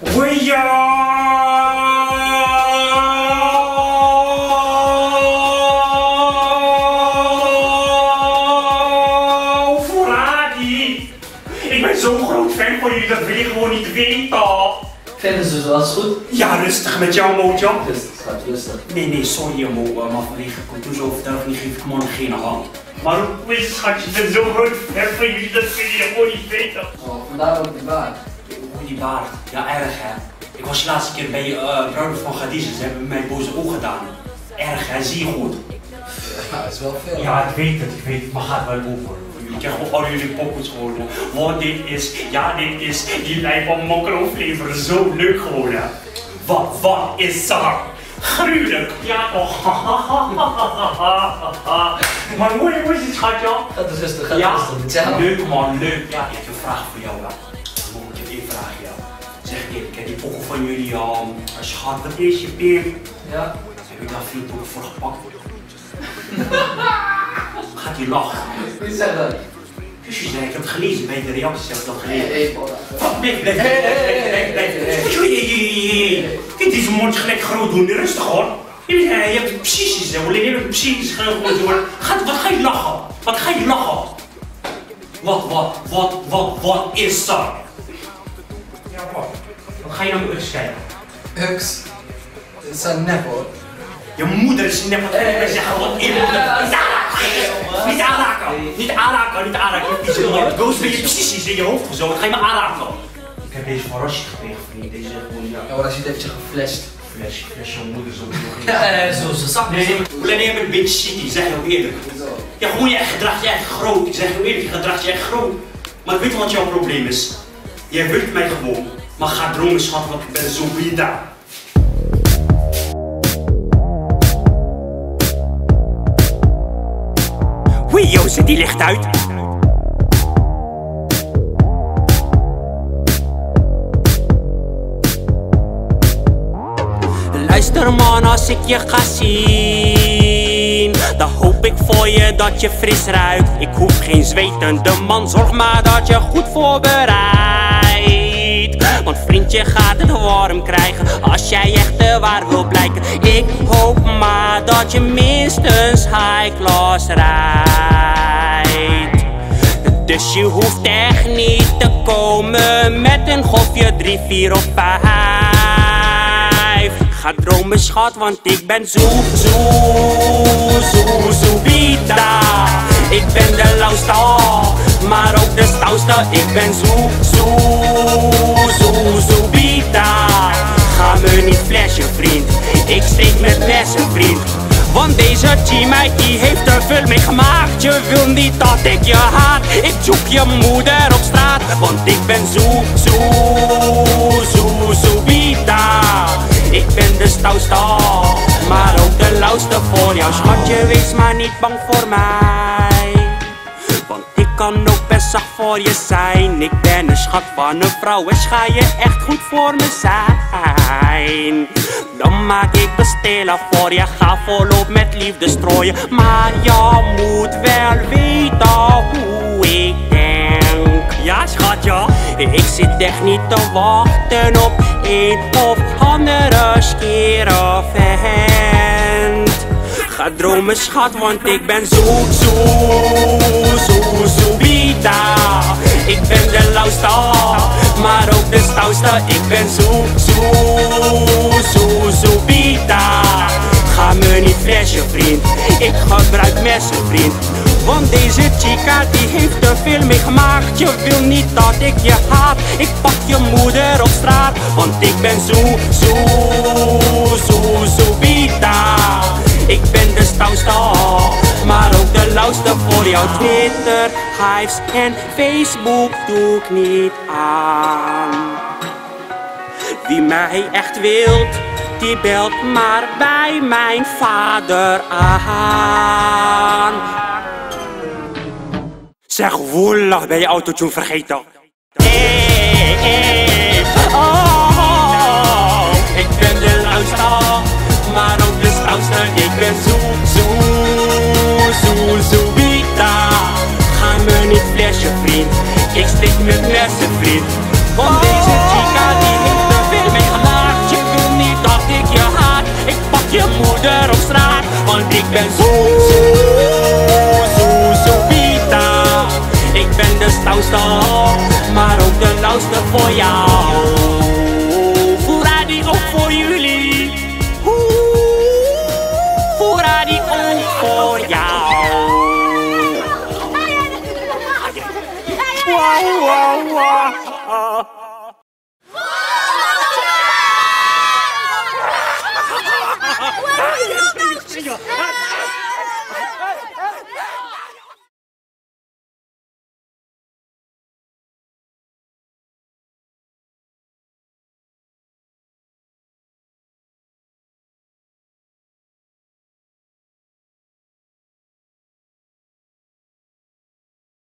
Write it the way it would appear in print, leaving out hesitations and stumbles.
Ik ben zo'n groot fan van jullie, dat wil je gewoon niet weten. Vinden ze zoals goed? Ja, rustig met jou, Mojo. Rustig, schat, rustig. Nee, sorry, Mo, maar vanwege cultuurovertuiging geef ik man geen hand. Maar hoe is het, schatje? Ik ben zo'n groot fan van jullie, dat wil je gewoon niet weten. Oh, vandaar ook die baard. Hoe die baard? Ja, erg hè. Ik was de laatste keer bij bruiloft van Khadija, ze hebben mij boze oog gedaan. Erg hè, zie je goed. Ja, dat is wel veel. Ja, ik weet het, maar gaat wel over. Ik krijg gewoon al jullie poppels geworden. Want dit is die lijn van mokro-flavor zo leuk geworden. Wat is dat? Gruwelijk, ja toch? Maar hoe is het, schatje? Ga dus rustig, ga rustig. Ja, leuk man, leuk. Ja, ik heb een vraag voor jou. Mag ik één vraag, ja? Zeg eerlijk, die pokken van jullie, als je gaat, wat is je peer? Ja. Heb je daar veel pokken voor gepakt? Gaat hij lachen? Wie zegt dat? Dus je zei, ik heb het gelezen bij de reacties, heb ik dat gelezen. Blijf. Kijk, deze mond gelijk groot doen, rustig hoor. Je hebt het precies gezegd, alleen je hebt het precies groot doen. Wat ga je lachen? Wat ga je lachen? Wat is dat? Ja, wat ga je naar mijn uks kijken? Uks? Het zijn nep hoor. Je moeder is nep, wat ik zeggen, wat in. Niet aanraken. Ghost ben je precies in je hoofd gezogen, ga je me aanraken. Ik heb deze van Rashid gekregen, vriend. Deze gewoon, ja. Ja, Rashid heeft je geflasht. Flash, je moeder zo. Ja, zo, ze zak. Nee, je bent een beetje city, zeg je ook eerlijk. Ja, gewoon je gedrag je echt groot. Ik zeg je eerlijk, je gedrag je echt groot. Maar ik weet wat jouw probleem is. Jij wilt mij gewoon. Maar ga dromen, schat, want ik ben zo bieda. Yo, zet die licht uit. Luister man, als ik je ga zien, dan hoop ik voor je dat je fris ruikt. Ik hoef geen zwetende man, zorg maar dat je goed voorbereidt. Want vriendje gaat het warm krijgen als jij echt waar wil blijken. Ik hoop maar dat je minstens high class rijdt. Dus je hoeft echt niet te komen met een golfje 3, 4 of 5. Ga dromen schat, want ik ben zoebita. Ik ben de lauwste, maar ook de stouwste. Ik ben zoebita. Ga me niet flashen vriend, ik steek met messen vriend. Want deze G-meid die heeft er veel mee gemaakt. Je wil niet dat ik je haat. Ik zoek je moeder op straat. Want ik ben zoebita. Ik ben de stouwste, maar ook de lauwste voor jou. Schatje, wees maar niet bang voor mij. Want ik kan ook best zacht voor je zijn. Ik ben een schat van een vrouw en ga je echt goed voor me zijn. Dan maak ik de stelen voor je, ga volop met liefde strooien. Maar je moet wel weten hoe ik denk. Ja schatje, ik zit echt niet te wachten op een of andere skere vent. Ga dromen schat, want ik ben zoebita. Ik ben de lauwste, maar ook de stouwste. Ik ben zoebita. Ga me niet flashen vriend, ik gebruik messen vriend. Want deze chica die heeft er veel mee gemaakt. Je wil niet dat ik je haat. Ik pak je moeder op straat. Want ik ben zoebita. Ik ben de stouwste, maar ook de lauwste voor jou. Twitter, Hives en Facebook doe ik niet aan. Wie mij echt wilt, die belt maar bij mijn vader aan. Zeg, woelig, ben je autotune vergeten? Oh, ik ben de lauwste, maar ook de stouwste. Ik ben zoebita. Ga me niet flashen vriend, ik steek met messen vriend. Want deze chica die heeft er veel ben zo Pita. Ik ben de stoutste, maar ook de lauwste voor jou. Voorraad ook voor jullie. Voorraad ook voor jou. Wow, wow, wow.